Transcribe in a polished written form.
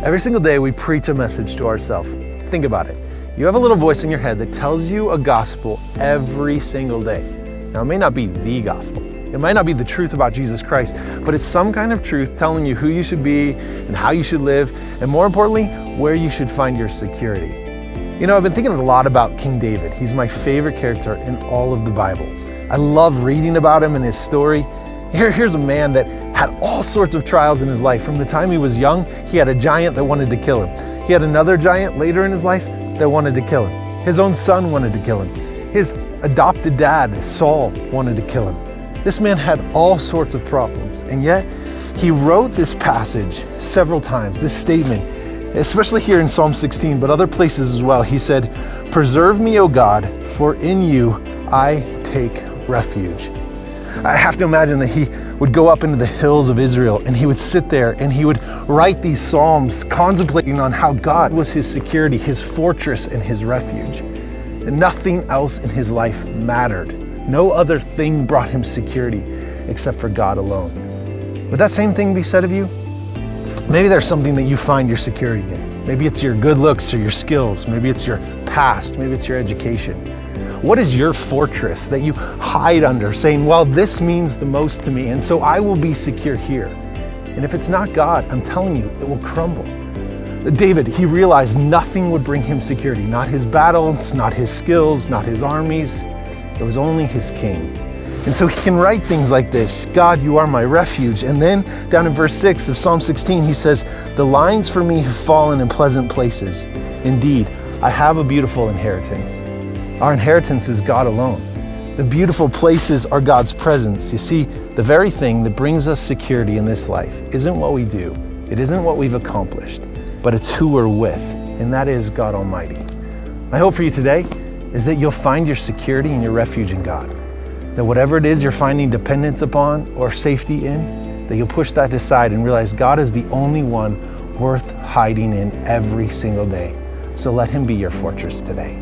Every single day we preach a message to ourselves. Think about it. You have a little voice in your head that tells you a gospel every single day. Now, it may not be the gospel. It might not be the truth about Jesus Christ, but it's some kind of truth telling you who you should be and how you should live, and more importantly, where you should find your security. You know, I've been thinking a lot about King David. He's my favorite character in all of the Bible. I love reading about him and his story. Here's a man that had all sorts of trials in his life. From the time he was young, he had a giant that wanted to kill him. He had another giant later in his life that wanted to kill him. His own son wanted to kill him. His adopted dad, Saul, wanted to kill him. This man had all sorts of problems, and yet he wrote this passage several times, this statement, especially here in Psalm 16, but other places as well. He said, "Preserve me, O God, for in you I take refuge." I have to imagine that he would go up into the hills of Israel and he would sit there and he would write these psalms contemplating on how God was his security, his fortress, and his refuge. And nothing else in his life mattered. No other thing brought him security except for God alone. Would that same thing be said of you? Maybe there's something that you find your security in. Maybe it's your good looks or your skills. Maybe it's your past. Maybe it's your education. What is your fortress that you hide under, saying, well, this means the most to me, and so I will be secure here? And if it's not God, I'm telling you, it will crumble. David, he realized nothing would bring him security. Not his battles, not his skills, not his armies. It was only his king. And so he can write things like this: God, you are my refuge. And then down in verse 6 of Psalm 16, he says, the lines for me have fallen in pleasant places. Indeed, I have a beautiful inheritance. Our inheritance is God alone. The beautiful places are God's presence. You see, the very thing that brings us security in this life isn't what we do. It isn't what we've accomplished, but it's who we're with, and that is God Almighty. My hope for you today is that you'll find your security and your refuge in God. That whatever it is you're finding dependence upon or safety in, that you'll push that aside and realize God is the only one worth hiding in every single day. So let him be your fortress today.